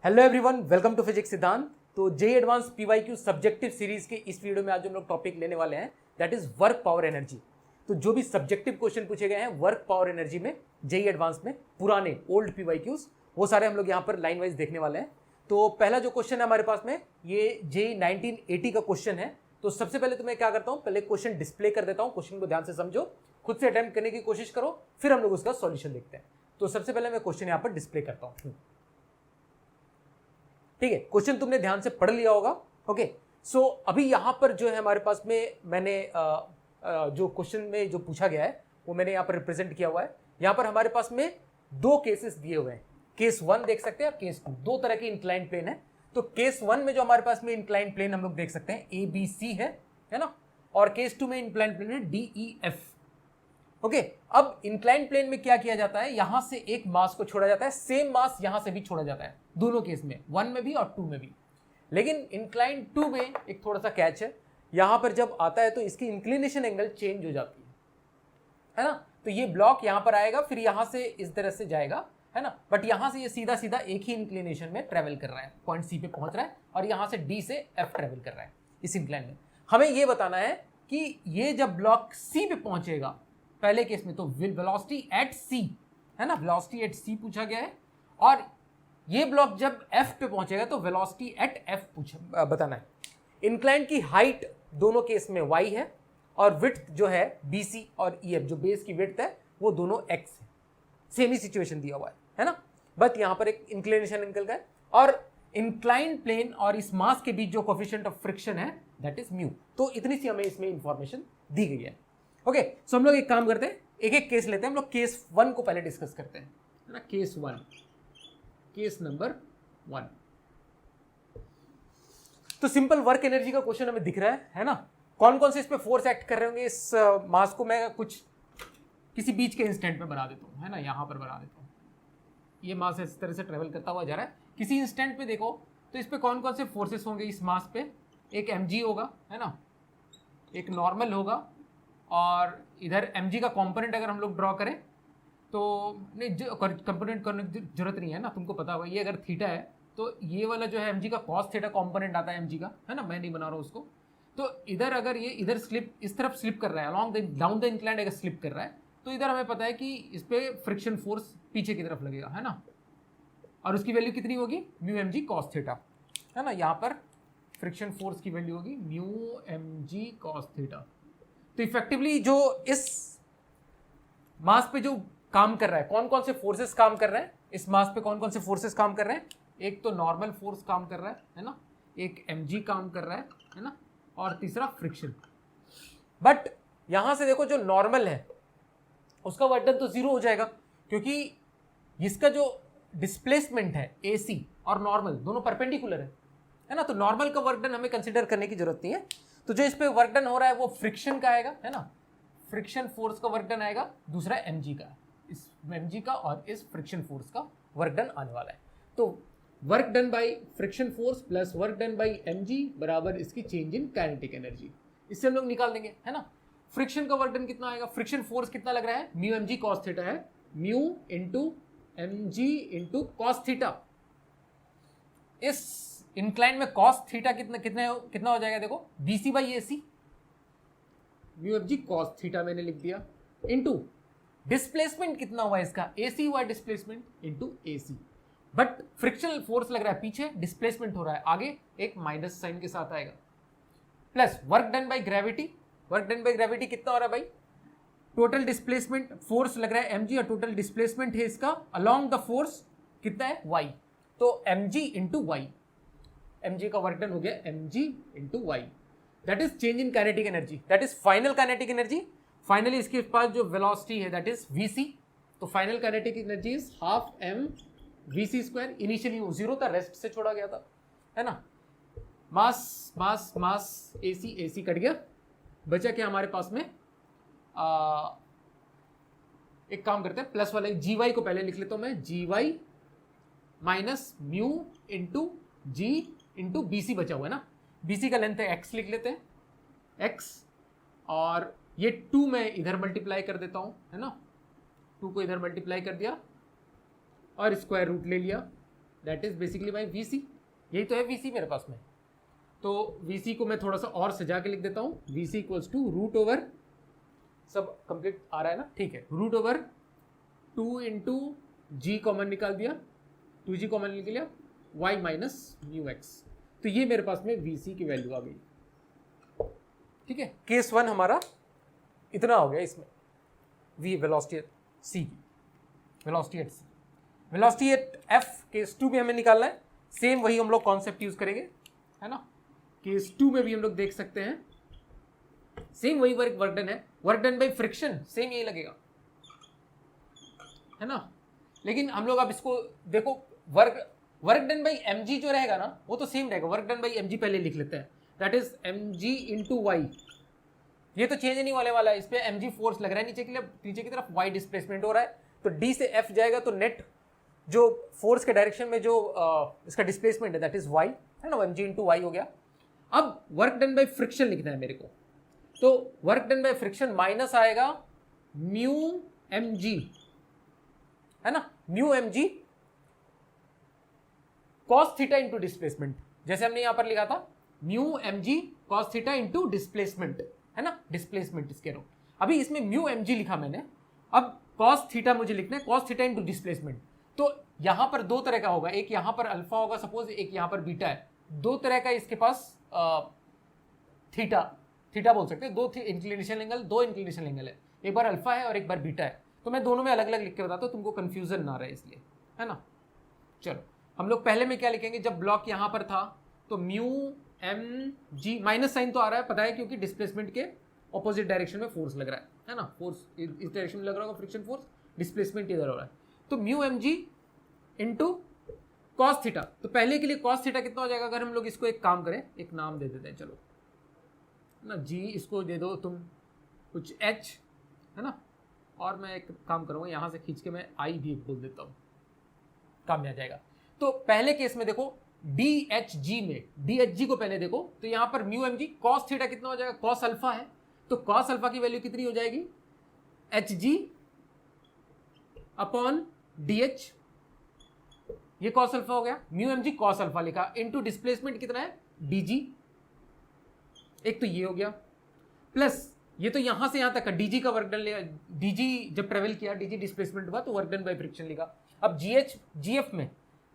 Hello everyone, welcome to physics Siddhant. तो JEE advance PYQ subjective series के इस video में आज हम लोग टॉपिक लेने वाले हैं, that is work power energy. तो जो भी सब्जेक्टिव क्वेश्चन पूछे गए हैं वर्क पावर एनर्जी में जेई एडवांस में, पुराने ओल्ड पीवाईक्यूज, वो सारे हम लोग यहाँ पर लाइन वाइज देखने वाले हैं। तो पहला जो क्वेश्चन है हमारे पास में, ये जेई 1980 का क्वेश्चन है। तो सबसे पहले तो मैं क्या करता हूँ, पहले क्वेश्चन डिस्प्ले कर देता हूँ, क्वेश्चन को ध्यान से समझो, खुद से अटेम्प्ट करने की कोशिश करो, फिर हम लोग उसका सॉल्यूशन देखते हैं। तो सबसे पहले मैं क्वेश्चन यहाँ पर डिस्प्ले करता हूँ। ठीक है, क्वेश्चन तुमने ध्यान से पढ़ लिया होगा। ओके, सो अभी यहां पर जो है हमारे पास में, मैंने जो क्वेश्चन में जो पूछा गया है वो मैंने यहां पर रिप्रेजेंट किया हुआ है। यहां पर हमारे पास में दो केसेस दिए हुए हैं, केस 1 देख सकते हैं और केस 2, दो तरह के इंक्लाइन प्लेन है। तो केस 1 में जो हमारे पास में इंक्लाइन प्लेन हम लोग देख सकते हैं ABC है ना, और केस 2 में इंक्लाइन प्लेन है DEF। ओके, अब इंक्लाइन प्लेन में क्या किया जाता है, यहां से एक मास को छोड़ा जाता है, सेम मास यहां से भी छोड़ा जाता है, दोनों केस में, 1 में भी और 2 में भी। लेकिन इंक्लाइन 2 में एक थोड़ा सा कैच है, यहां पर जब आता है तो इसकी इंक्लिनेशन एंगल चेंज हो जाती है ना। तो ये ब्लॉक यहां पर आएगा, फिर यहां से इस तरह से जाएगा, है ना, बट यहां से ये सीधा सीधा एक ही इंक्लिनेशन में ट्रेवल कर रहा है, पॉइंट सी पे पहुंच रहा है, और यहां से डी से एफ ट्रेवल कर रहा है इस इंक्लाइन में। हमें ये बताना है कि ये जब ब्लॉक सी पे पहुंचेगा, पहले केस में तो वेलोसिटी एट सी है ना, वेलोसिटी एट सी पूछा गया है, और ये ब्लॉक जब एफ पे पहुंचेगा तो वेलोसिटी एट एफ बताना है। इंक्लाइन की हाइट दोनों केस में y है, और विड्थ जो है BC और EF, जो बेस की विड्थ है वो दोनों x है। सेम ही सिचुएशन दिया हुआ है ना, बट यहां पर एक इंक्लिनेशन एंगल का है, और इंक्लाइन प्लेन और इस मास के बीच जो कोफिशिएंट ऑफ फ्रिक्शन है दैट इज म्यू। तो इतनी सी हमें इसमें इंफॉर्मेशन दी गई है। ओके, सो हम लोग एक काम करते हैं, एक एक केस लेते हैं। हम लोग केस 1 को पहले डिस्कस करते हैं, है ना। Case 1, case number 1। तो सिंपल वर्क एनर्जी का क्वेश्चन हमें दिख रहा है ना। कौन कौन से इस पे फोर्स एक्ट कर रहे होंगे, इस मास को मैं कुछ किसी बीच के इंस्टेंट में बना देता हूँ, है ना, यहां पर बना देता हूँ। ये मास इस तरह से ट्रेवल करता हुआ जा रहा है, किसी इंस्टेंट पे देखो तो इस पे कौन कौन से फोर्सेस होंगे इस मास पे। एक mg होगा, है ना, एक नॉर्मल होगा, और इधर mg का कंपोनेंट अगर हम लोग ड्रॉ करें तो नहीं, कंपोनेंट करने की जरूरत नहीं है ना, तुमको पता होगा। ये अगर थीटा है तो ये वाला जो है mg का कॉस थीटा कंपोनेंट आता है mg का, है ना, मैं नहीं बना रहा हूँ उसको। तो इधर अगर ये इधर स्लिप, इस तरफ स्लिप कर रहा है, along the down the incline अगर स्लिप कर रहा है, तो इधर हमें पता है कि इस पे फ्रिक्शन फोर्स पीछे की तरफ लगेगा, है ना, और उसकी वैल्यू कितनी होगी, म्यू mg कॉस थीटा, है ना। यहाँ पर फ्रिक्शन फोर्स की वैल्यू होगी म्यू mg कॉस थीटा। तो इफेक्टिवली जो इस मास पे जो काम कर रहा है, कौन कौन से फोर्सेस काम कर रहे हैं इस मास पे, कौन कौन से फोर्सेस काम कर रहे हैं, एक तो नॉर्मल फोर्स काम कर रहा है ना, एक mg काम कर रहा है ना, और तीसरा फ्रिक्शन। बट यहां से देखो जो नॉर्मल है उसका वर्क डन तो जीरो हो जाएगा, क्योंकि इसका जो डिस्प्लेसमेंट है AC और नॉर्मल दोनों परपेंडिकुलर है ना। तो नॉर्मल का वर्क डन हमें कंसिडर करने की जरूरत नहीं है। तो जो इस पे वर्क डन हो रहा है वो फ्रिक्शन का आएगा, है ना, फ्रिक्शन फोर्स का वर्क डन आएगा, दूसरा mg का, इस mg का और इस फ्रिक्शन फोर्स का वर्क डन आने वाला है। तो work done by friction force plus work done by mg बराबर इसकी चेंज इन काइनेटिक एनर्जी, इससे हम लोग निकाल देंगे, है ना। फ्रिक्शन का वर्क डन कितना आएगा, फ्रिक्शन फोर्स कितना लग रहा है, म्यू mg कॉस थीटा है, mu into mg into cos theta. इस इंक्लाइन में कॉस थीटा कितना हो जाएगा, देखो BC by AC, mu mg cos theta मैंने लिख दिया, इंटू डिस्प्लेसमेंट कितना हुआ इसका, AC हुआ displacement into AC। But frictional force लग रहा है पीछे, डिस्प्लेसमेंट हो रहा है आगे, एक माइनस साइन के साथ आएगा, plus work done by gravity. Work done by gravity कितना हो रहा है भाई, टोटल डिस्प्लेसमेंट फोर्स लग रहा है mg, और टोटल डिस्प्लेसमेंट है इसका अलोंग द फोर्स कितना है y, तो mg इंटू वाई, mg का वर्क डन हो गया mg into y, that is change in kinetic energy, that is final kinetic energy. Finally इसके पास जो वेलोसिटी है दैट इज vc, तो final kinetic energy is half m vc square. Initially वो zero था, rest से छोड़ा गया था, है ना। मास मास मास AC कट गया, बचा क्या हमारे पास में, एक काम करते हैं, प्लस वाले gy को पहले लिख लेता हूं मैं, gy माइनस म्यू इंटू जी इंटू BC बचा हुआ है ना, BC का लेंथ है x, लिख लेते हैं x, और ये 2 मैं इधर मल्टीप्लाई कर देता हूं, है ना, 2 को इधर मल्टीप्लाई कर दिया और स्क्वायर रूट ले लिया, that is basically my VC। यही तो है VC मेरे पास में। तो VC को मैं थोड़ा सा और सजा के लिख देता हूँ, VC equals to root over, सब कंप्लीट आ रहा है ना, ठीक है, root over 2 into g common निकाल दिया, 2g कॉमन निकल लिया, y माइनस म्यू एक्स। तो ये मेरे पास में VC की वैल्यू आ गई। ठीक है, केस 1 हमारा इतना हो गया। इसमें v वेलोसिटी c की, velocity at c, velocity at f case 2 में हमें निकालना है। सेम वही हम लोग कॉन्सेप्ट यूज करेंगे, है ना। केस 2 में भी हम लोग देख सकते हैं सेम वही वर्क डन है, work done by friction same यही लगेगा, है ना। लेकिन हम लोग अब इसको देखो, वर्क डन बाई mg जो रहेगा ना वो तो सेम रहेगा। वर्क डन बाई mg पहले लिख लेते हैं, that is mg into y. ये तो चेंज नहीं होने वाला है, इस पे mg फोर्स लग रहा है नीचे की तरफ y डिस्प्लेसमेंट हो रहा है, तो d से f जाएगा, तो नेट जो फोर्स के डायरेक्शन में जो इसका डिस्प्लेसमेंट है दैट इज y, है ना, mg इंटू वाई हो गया। अब वर्क डन बाई फ्रिक्शन लिखना है मेरे को, तो work done by friction minus आएगा म्यू mg, है ना, mu mg cos theta into displacement, जैसे हमने यहां पर लिखा था mu mg cos theta into displacement, है ना, डिस्प्लेसमेंट इसके रो। अभी इसमें म्यू mg लिखा मैंने, अब कॉस थीटा मुझे लिखना है, कॉस थीटा इंटू डिस्प्लेसमेंट। तो यहां पर दो तरह का होगा, एक यहां पर अल्फा होगा सपोज, एक यहां पर बीटा है, दो तरह का इसके पास थीटा बोल सकते हैं, दो इंक्लिनेशन एंगल है, एक बार अल्फा है और एक बार बीटा है। तो मैं दोनों में अलग अलग लिख के बताता हूँ, तुमको कंफ्यूजन ना रहे इसलिए, है ना। चलो हम लोग पहले में क्या लिखेंगे, जब ब्लॉक यहां पर था तो म्यू mg, माइनस साइन तो आ रहा है पता है, क्योंकि डिस्प्लेसमेंट के ऑपोजिट डायरेक्शन में फोर्स लग रहा है ना, फोर्स इस डायरेक्शन में लग रहा होगा फ्रिक्शन फोर्स, डिस्प्लेसमेंट इधर हो रहा है, तो mu mg into cos theta. तो पहले के लिए कॉस थीटा कितना हो जाएगा, अगर हम लोग इसको एक काम करें, एक नाम दे देते हैं, चलो ना g, इसको दे दो तुम कुछ h, है ना, और मैं एक काम करूँगा यहाँ से खींच के मैं i भी बोल देता हूँ, काम में आ जाएगा। तो पहले केस में देखो DHG में, DHG को पहले देखो, तो यहाँ पर म्यू mg कॉस थीटा कितना हो जाएगा, कॉस अल्फा है, तो कॉस अल्फा की वैल्यू कितनी हो जाएगी, HG अपॉन DH, ये कॉस अल्फा हो गया, म्यू mg कॉस अल्फा लिखा, इनटू डिस्प्लेसमेंट कितना है DG, एक तो ये हो गया, प्लस ये तो यहां से यहां तक का DG का वर्क डन लिया, DG जब ट्रेवल किया, DG डिस्प्लेसमेंट हुआ तो वर्क डन बाय फ्रिक्शन लिखा। अब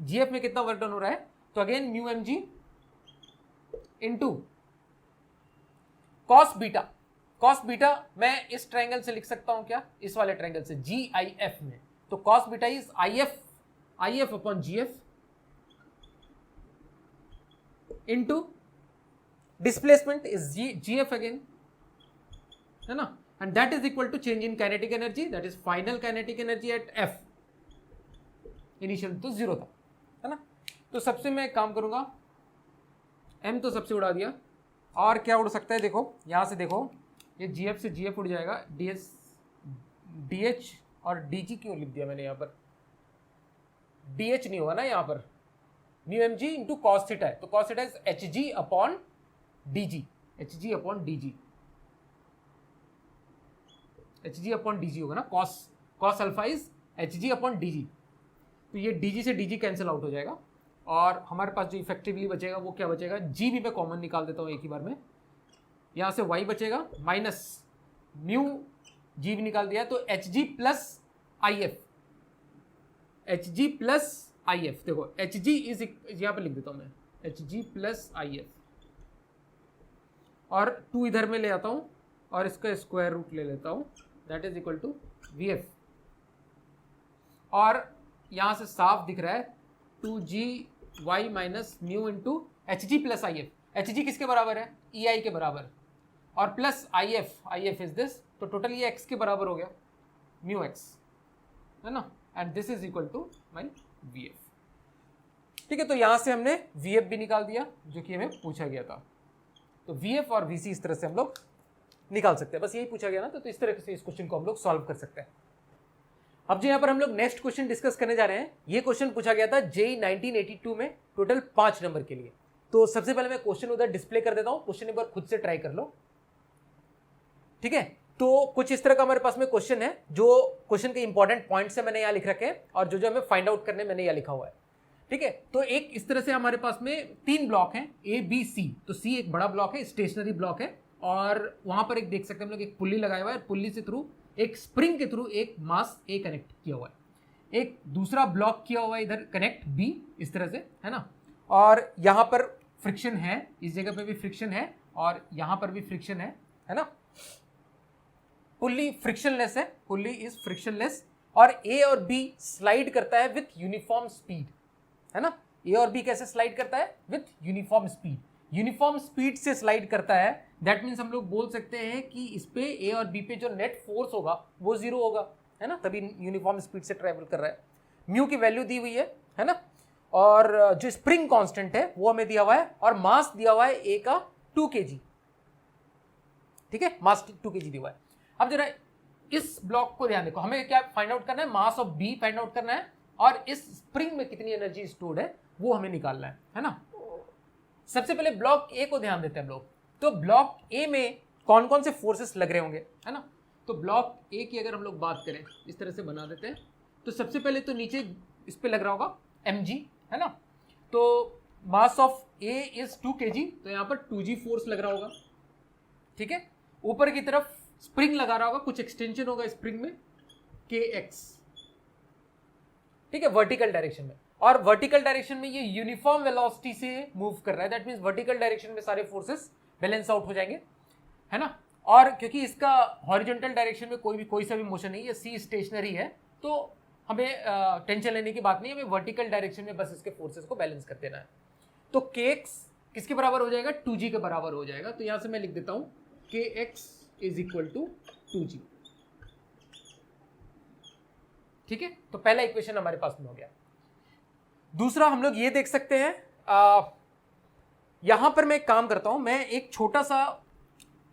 GF में कितना वर्क डन हो रहा है, तो again mu mg into cos beta मैं इस ट्रायंगल से लिख सकता हूं क्या, इस वाले ट्रायंगल से GIF में, तो cos beta is IF upon GF into displacement is GF again, है ना, and that is equal to change in kinetic energy, that is final kinetic energy at F, initial तो 0 था, है ना। तो सबसे मैं एक काम करूंगा, M तो सबसे उड़ा दिया, और क्या उड़ सकता है, देखो यहां से देखो, ये GF से GF उड़ जाएगा, DH और DG क्यों लिख दिया मैंने यहाँ पर, DH नहीं होगा ना यहाँ पर, mu mg into cos theta है, तो cos theta is HG upon DG, HG upon DG होगा ना, cos alpha is HG upon DG, तो ये DG से DG कैंसिल आउट हो जाएगा, और हमारे पास जो इफेक्टिवली बचेगा वो क्या बचेगा, G भी मैं कॉमन निकाल देता हूँ एक ही बार में, यहाँ से Y बचेगा माइनस म्यू G भी निकाल दिया, तो HG प्लस IF, देखो HG इज, यहाँ पे लिख देता हूँ मैं, HG प्लस IF, और 2 इधर में ले आता हूँ और इसका स्क्वायर रूट ले लेता हूँ, that is equal to VF, और यहाँ से साफ दिख रहा है 2GY minus mu into HG plus IF, HG किसके बराबर है, EI के बराबर, और प्लस IF इज दिस, तो टोटल ये x के बराबर हो गया, म्यू x, है ना, and this is equal to my VF। ठीक है, तो यहां से हमने VF भी निकाल दिया जो कि हमें पूछा गया था, तो VF और VC इस तरह से हम लोग निकाल सकते हैं, बस यही पूछा गया ना, तो इस तरह से इस क्वेश्चन को हम लोग सॉल्व कर सकते हैं। अब जो यहाँ पर हम लोग नेक्स्ट क्वेश्चन डिस्कस करने जा रहे हैं, ये क्वेश्चन पूछा गया था JEE 1982 में, टोटल 5 नंबर के लिए। तो सबसे पहले मैं क्वेश्चन उधर डिस्प्ले कर देता हूँ, क्वेश्चन एक बार खुद से ट्राई कर लो, ठीक है। तो कुछ इस तरह का हमारे पास में क्वेश्चन है, जो क्वेश्चन के इंपॉर्टेंट पॉइंट्स है मैंने यहाँ लिख रखे हैं, और जो हमें फाइंड आउट करने मैंने यहाँ लिखा हुआ है, ठीक है, तो एक इस तरह से हमारे पास में 3 ब्लॉक हैं ए बी सी। तो सी एक बड़ा ब्लॉक है, स्टेशनरी ब्लॉक है, और वहां पर एक देख सकते हैं हम लोग एक पुल्ली लगाया हुआ है, पुल्ली से थ्रू एक स्प्रिंग के थ्रू एक मास ए कनेक्ट किया हुआ है, एक दूसरा ब्लॉक किया हुआ है इधर कनेक्ट बी, इस तरह से, है ना। और यहां पर फ्रिक्शन है, इस जगह पे भी फ्रिक्शन है और यहां पर भी फ्रिक्शन है ना। पुल्ली फ्रिक्शनलेस है, पुल्ली इज फ्रिक्शनलेस, और ए और बी स्लाइड करता है विथ यूनिफॉर्म स्पीड, है ना। ए और बी कैसे स्लाइड करता है? With uniform speed, uniform speed से स्लाइड करता है। दैट मीन्स हम लोग बोल सकते हैं कि इस पे ए और बी पे जो नेट फोर्स होगा वो 0 होगा, है ना, तभी यूनिफॉर्म स्पीड से ट्रेवल कर रहा है। म्यू की वैल्यू दी हुई है ना, और जो स्प्रिंग कांस्टेंट है वो हमें दिया हुआ है, और मास दिया हुआ है ए का 2 kg, ठीक है, मास 2 kg दिया हुआ है। अब जरा इस ब्लॉक को ध्यान देखो, हमें क्या फाइंड आउट करना है? Mass of B find out करना है, और इस स्प्रिंग में कितनी एनर्जी स्टोर्ड है वो हमें निकालना है ना। सबसे पहले ब्लॉक ए को ध्यान देते हैं हम लोग। तो ब्लॉक ए में कौन कौन से फोर्सेस लग रहे होंगे, है ना। तो ब्लॉक ए की अगर हम लोग बात करें, इस तरह से बना देते हैं, तो सबसे पहले तो नीचे इस पे लग रहा होगा mg, है ना। तो mass of A is 2 kg, तो यहाँ पर 2g फोर्स लग रहा होगा, ठीक है। ऊपर की तरफ स्प्रिंग लगा रहा होगा, कुछ एक्सटेंशन होगा स्प्रिंग में, kx, ठीक है, वर्टिकल डायरेक्शन में, और वर्टिकल डायरेक्शन में ये यूनिफॉर्म वेलोसिटी से मूव कर रहा है। दैट मींस वर्टिकल डायरेक्शन में सारे फोर्सेस बैलेंस आउट हो जाएंगे, है ना। और क्योंकि इसका हॉरिजॉन्टल डायरेक्शन में कोई सा भी मोशन नहीं है, सी स्टेशनरी है, तो हमें टेंशन लेने की बात नहीं, हमें वर्टिकल डायरेक्शन में बस इसके फोर्सेस को बैलेंस कर देना है। तो kx किसके बराबर हो जाएगा? 2g के बराबर हो जाएगा। तो यहां से मैं लिख देता हूं kx is equal to 2g, ठीक है। तो पहला इक्वेशन हमारे पास में हो गया। दूसरा हम लोग ये देख सकते हैं, यहां पर मैं एक काम करता हूं, मैं एक छोटा सा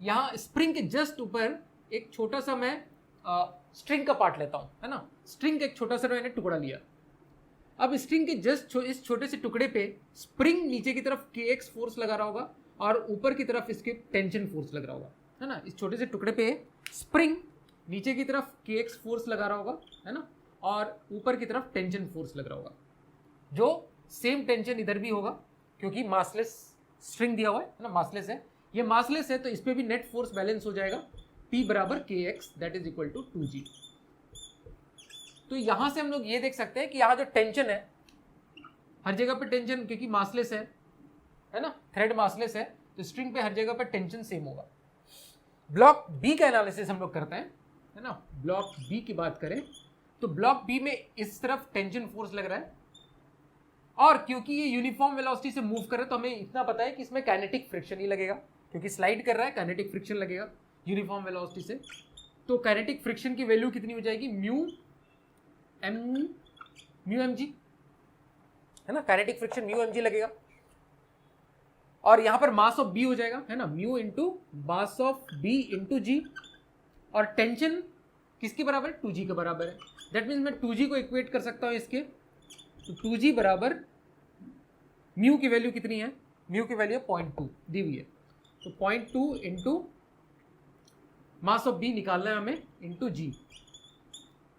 यहां स्प्रिंग के जस्ट ऊपर एक छोटा सा मैं स्ट्रिंग का पार्ट लेता हूं, है ना। स्ट्रिंग का एक छोटा सा मैंने टुकड़ा लिया। अब स्ट्रिंग के जस्ट इस छोटे से टुकड़े पे स्प्रिंग नीचे की तरफ kx फोर्स लगा रहा होगा, और ऊपर की तरफ इसके टेंशन फोर्स लग रहा होगा, है ना। इस छोटे से टुकड़े पे स्प्रिंग नीचे की तरफ kx फोर्स लगा रहा होगा, है ना, और ऊपर की तरफ टेंशन फोर्स लग रहा होगा, जो सेम टेंशन इधर भी होगा, क्योंकि मासलेस स्ट्रिंग दिया हुआ है ना, मासलेस है, ये मासलेस है, तो इस पे भी नेट फोर्स बैलेंस हो जाएगा, P बराबर kx that is equal to 2g। तो यहां से हम लोग ये देख सकते हैं कि यहाँ जो टेंशन है, हर जगह पे टेंशन, क्योंकि मासलेस है ना, थ्रेड मासलेस है, तो स्ट्रिंग पे हर जगह पे टेंशन सेम होगा। ब्लॉक बी का एनालिसिस हम लोग करते हैं, है ना। ब्लॉक बी की बात करें तो ब्लॉक बी में इस तरफ टेंशन फोर्स लग रहा है, और क्योंकि ये यूनिफॉर्म वेलोसिटी से मूव कर रहा है, तो हमें इतना पता है कि इसमें काइनेटिक फ्रिक्शन ही लगेगा, क्योंकि स्लाइड कर रहा है, काइनेटिक फ्रिक्शन लगेगा यूनिफॉर्म वेलोसिटी से। तो काइनेटिक फ्रिक्शन की वैल्यू कितनी हो जाएगी? म्यू mg, है ना, काइनेटिक फ्रिक्शन म्यू mg लगेगा, और यहां पर मास ऑफ बी हो जाएगा, है ना, mu into mass of B into G, और टेंशन किसके बराबर है? 2g के बराबर है। दैट मीन्स मैं 2g को इक्वेट कर सकता हूं इसके, तो 2g बराबर म्यू की वैल्यू कितनी है? म्यू की वैल्यू 0.2 दी हुई है, तो 0.2 इंटू मास ऑफ बी निकालना है हमें इंटू जी,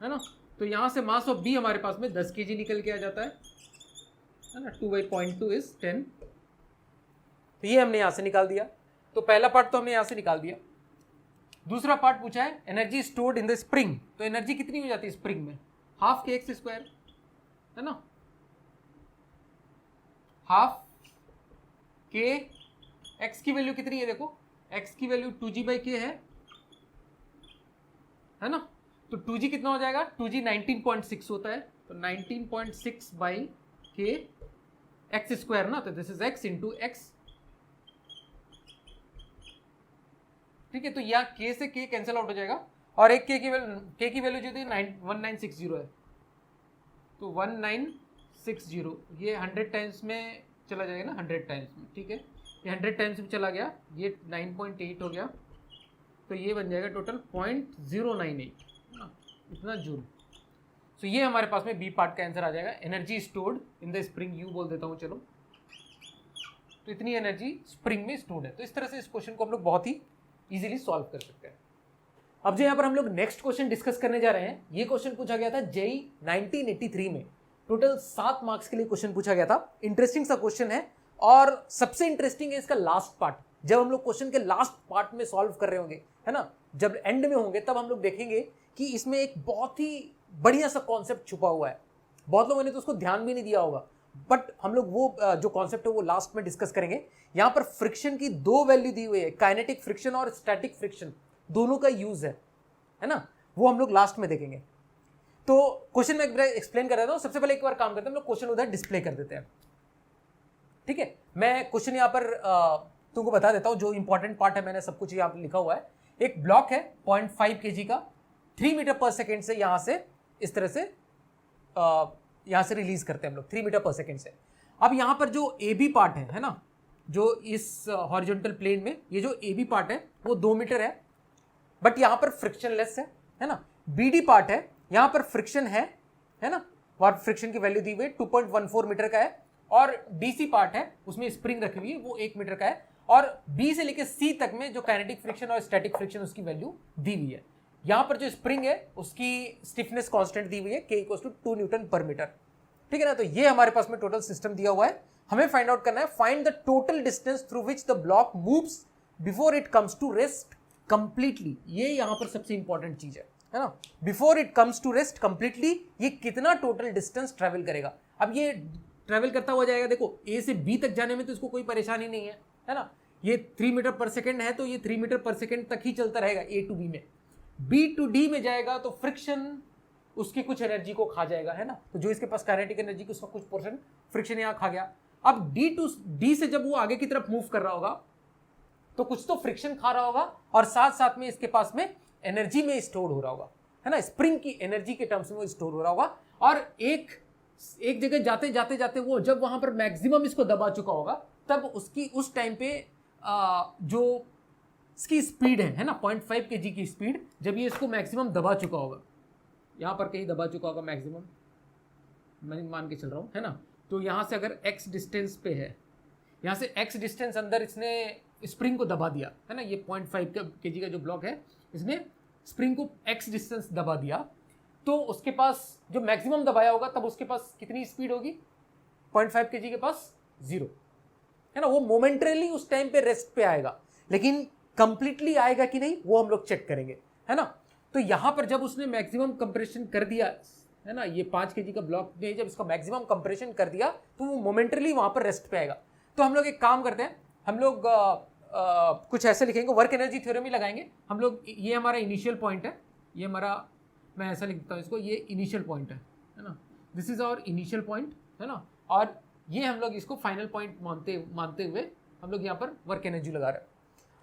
है ना। तो यहां से मास ऑफ बी हमारे पास में 10 kg निकल के आ जाता है ना, 2/0.2 इज 10। तो ये हमने यहां से निकाल दिया। तो पहला पार्ट तो हमने यहां से निकाल दिया। दूसरा पार्ट पूछा है energy stored in the spring, तो एनर्जी कितनी हो जाती है स्प्रिंग में? हाफ kx स्क्वायर, है ना, हाफ के x की वैल्यू कितनी है? देखो x की वैल्यू 2g/k है ना। तो 2g कितना हो जाएगा? 2g 19.6 होता है, तो 19.6/k x स्क्वायर ना, तो this is x into x, ठीक है। तो यहाँ k से k कैंसिल आउट हो जाएगा, और एक k की वैल्यू जो थी 1960 है, तो 1960 ये 100 टाइम्स में चला जाएगा ना, 100 टाइम्स में, ठीक है, ये 100 टाइम्स में चला गया, ये 9.8 हो गया, तो ये बन जाएगा टोटल 0.098 इतना जूल। तो ये हमारे पास में बी पार्ट का आंसर आ जाएगा, energy stored in the spring, you बोल देता हूँ चलो। तो इतनी एनर्जी स्प्रिंग में स्टोर्ड है। तो इस तरह से इस क्वेश्चन को हम लोग बहुत ही इजीली सॉल्व कर सकते हैं। अब जो यहाँ पर हम लोग नेक्स्ट क्वेश्चन डिस्कस करने जा रहे हैं, ये क्वेश्चन पूछा गया था जेई 1983 में। टोटल 7 मार्क्स के लिए क्वेश्चन पूछा गया था। इंटरेस्टिंग सा क्वेश्चन है और सबसे इंटरेस्टिंग है इसका लास्ट पार्ट। जब हम लोग क्वेश्चन के लास्ट पार्ट में सॉल्व कर रहे होंगे, है ना, जब एंड में होंगे तब हम लोग देखेंगे कि इसमें एक बहुत ही बढ़िया सा कॉन्सेप्ट छुपा हुआ है। बहुत लोगों ने तो उसको ध्यान भी नहीं दिया होगा, बट हम लोग वो जो कॉन्सेप्ट है वो लास्ट में डिस्कस करेंगे। यहाँ पर फ्रिक्शन की 2 वैल्यू दी हुई है, काइनेटिक फ्रिक्शन और स्टैटिक फ्रिक्शन, दोनों का यूज है ना, वो हम लोग लास्ट में देखेंगे। तो क्वेश्चन में एक्सप्लेन कर देता हूं। सबसे पहले एक बार काम करते हैं, हम लोग क्वेश्चन उधर डिस्प्ले कर देते हैं, ठीक है। मैं क्वेश्चन यहाँ पर तुमको बता देता हूं, जो इंपॉर्टेंट पार्ट है मैंने सब कुछ यहाँ पर लिखा हुआ है। एक ब्लॉक है 0.5 kg का, 3 मीटर पर सेकेंड से यहाँ से इस तरह से यहाँ से रिलीज करते हैं हम लोग 3 मीटर पर सेकेंड से। अब यहाँ पर जो ए बी पार्ट है ना, जो इस हॉरिजॉन्टल प्लेन में ये जो ए बी पार्ट है वो 2 मीटर है, बट यहाँ पर फ्रिक्शनलेस है ना। बी डी पार्ट है, यहाँ पर फ्रिक्शन है ना, और फ्रिक्शन की वैल्यू दी हुई 2.14 मीटर का है। और डीसी पार्ट है, उसमें स्प्रिंग रखी हुई है, वो 1 मीटर का है। और बी से लेकर सी तक में जो काइनेटिक फ्रिक्शन और स्टैटिक फ्रिक्शन उसकी वैल्यू दी हुई है। यहाँ पर जो स्प्रिंग है उसकी स्टिफनेस कांस्टेंट दी हुई है K = 2 न्यूटन पर मीटर, ठीक है ना। तो ये हमारे पास में टोटल सिस्टम दिया हुआ है। हमें फाइंड आउट करना है, find the total distance through which the block moves before it comes to rest completely. ये यहाँ पर सबसे इंपॉर्टेंट चीज है ना, before it comes to rest completely ये कितना टोटल डिस्टेंस ट्रेवल करेगा। अब ये ट्रेवल करता हुआ जाएगा, देखो ए से बी तक जाने में तो इसको कोई परेशानी नहीं है ना। ये 3 मीटर पर सेकेंड है तो ये 3 मीटर पर सेकेंड तक ही चलता रहेगा ए टू बी में। बी टू डी में जाएगा तो फ्रिक्शन उसकी कुछ एनर्जी को खा जाएगा, है ना। तो जो इसके पास काइनेटिक एनर्जी की उसका कुछ पोर्शन फ्रिक्शन यहाँ खा गया। अब डी टू डी से जब वो आगे की तरफ मूव कर रहा होगा तो कुछ तो फ्रिक्शन खा रहा होगा और साथ साथ में इसके पास में एनर्जी में स्टोर हो रहा होगा, है ना। स्प्रिंग की एनर्जी के टर्म्स में वो स्टोर हो रहा होगा। और एक जगह जाते जाते जाते वो जब वहां पर मैक्सिमम इसको दबा चुका होगा तब उसकी उस टाइम पे जो इसकी स्पीड है ना 0.5 kg की स्पीड, जब ये इसको मैक्सिमम दबा चुका होगा, यहाँ पर कहीं दबा चुका होगा मैक्सिमम, मैं मान के चल रहा हूँ, है ना। तो यहाँ से अगर x डिस्टेंस पे है, यहाँ से x डिस्टेंस अंदर इसने स्प्रिंग को दबा दिया, है ना। ये 0.5 kg का जो ब्लॉक है इसने स्प्रिंग को x डिस्टेंस दबा दिया, तो उसके पास जो मैक्सिमम दबाया होगा तब उसके पास कितनी स्पीड होगी, 0.5 kg के पास 0, है ना। वो मोमेंटरीली उस टाइम पे रेस्ट पे आएगा, लेकिन कंप्लीटली आएगा कि नहीं वो हम लोग चेक करेंगे, है ना। तो यहाँ पर जब उसने मैक्सिमम कंप्रेशन कर दिया, है ना, ये 5 kg का ब्लॉक ने जब इसका मैक्सिमम कंप्रेशन कर दिया तो वो मोमेंटरीली वहाँ पर रेस्ट पे आएगा। तो हम लोग एक काम करते हैं, हम लोग कुछ ऐसे लिखेंगे, वर्क एनर्जी थ्योरम ही लगाएंगे हम लोग। ये हमारा इनिशियल पॉइंट है, ये हमारा, मैं ऐसा लिखता हूँ इसको, ये इनिशियल पॉइंट है ना, this is our initial point, है ना। और ये हम लोग इसको फाइनल पॉइंट मानते हुए हम लोग यहाँ पर वर्क एनर्जी लगा रहे हैं।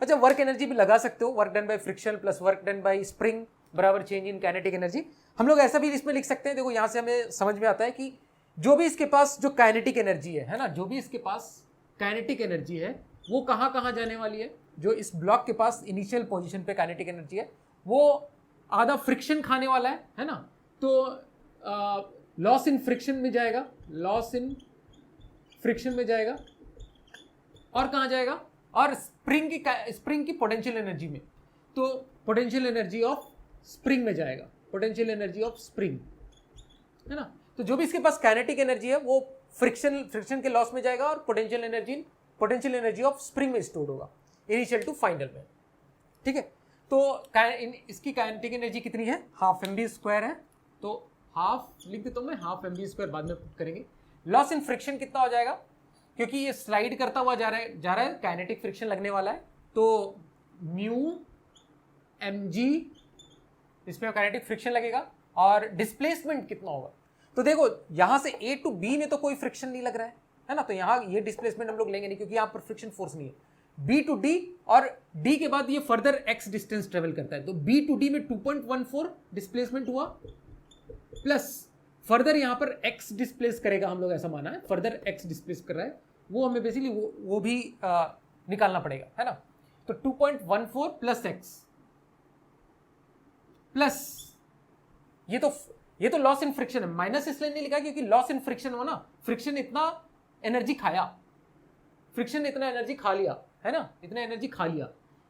अच्छा, वर्क एनर्जी भी लगा सकते हो, work done by friction plus work done by spring बराबर चेंज इन काइनेटिक एनर्जी। हम लोग ऐसा भी इसमें लिख सकते हैं, देखो यहाँ से हमें समझ में आता है कि जो भी इसके पास जो काइनेटिक एनर्जी है ना, जो भी इसके पास काइनेटिक एनर्जी है वो कहाँ कहाँ जाने वाली है। जो इस ब्लॉक के पास इनिशियल पोजीशन पे काइनेटिक एनर्जी है वो आधा फ्रिक्शन खाने वाला है ना। तो लॉस इन फ्रिक्शन में जाएगा, लॉस इन फ्रिक्शन में जाएगा, और कहाँ जाएगा, और स्प्रिंग की पोटेंशियल एनर्जी में, तो पोटेंशियल एनर्जी ऑफ स्प्रिंग में जाएगा, पोटेंशियल एनर्जी ऑफ स्प्रिंग, है ना। तो जो भी इसके पास काइनेटिक एनर्जी है वो फ्रिक्शन के लॉस में जाएगा और पोटेंशियल एनर्जी ऑफ स्प्रिंग में स्टोर होगा इनिशियल टू फाइनल में, ठीक है। तो इसकी काइनेटिक एनर्जी कितनी है, हाफ mv² है, तो हाफ लिख देता हूँ मैं, हाफ mv² बाद में पुट करेंगे। लॉस इन फ्रिक्शन कितना हो जाएगा, क्योंकि ये स्लाइड करता हुआ जा रहा है, काइनेटिक फ्रिक्शन लगने वाला है, तो म्यू mg इसमें काइनेटिक फ्रिक्शन लगेगा। और डिस्प्लेसमेंट कितना होगा, तो देखो यहाँ से A टू B में तो कोई फ्रिक्शन नहीं लग रहा है ना, तो यहाँ ये डिस्प्लेसमेंट हम लोग लेंगे नहीं, क्योंकि यहाँ पर फ्रिक्शन फोर्स नहीं है। B टू D, और D के बाद ये फर्दर x डिस्टेंस ट्रेवल करता है, तो B टू D में 2.14 डिस्प्लेसमेंट हुआ, प्लस फर्दर यहाँ पर x डिस्प्लेस करेगा, हम लोग ऐसा माना है, फर्दर x डिस्प्लेस कर रहा है, वो हमें बेसिकली वो भी निकालना पड़ेगा, है ना। तो 2.14 प्लस x प्लस ये तो लॉस इन फ्रिक्शन है, माइनस इसलिए नहीं लिखा क्योंकि लॉस इन फ्रिक्शन हो ना, फ्रिक्शन इतना एनर्जी खाया, फ्रिक्शन ने इतना एनर्जी खा लिया, है ना, इतना एनर्जी खा लिया,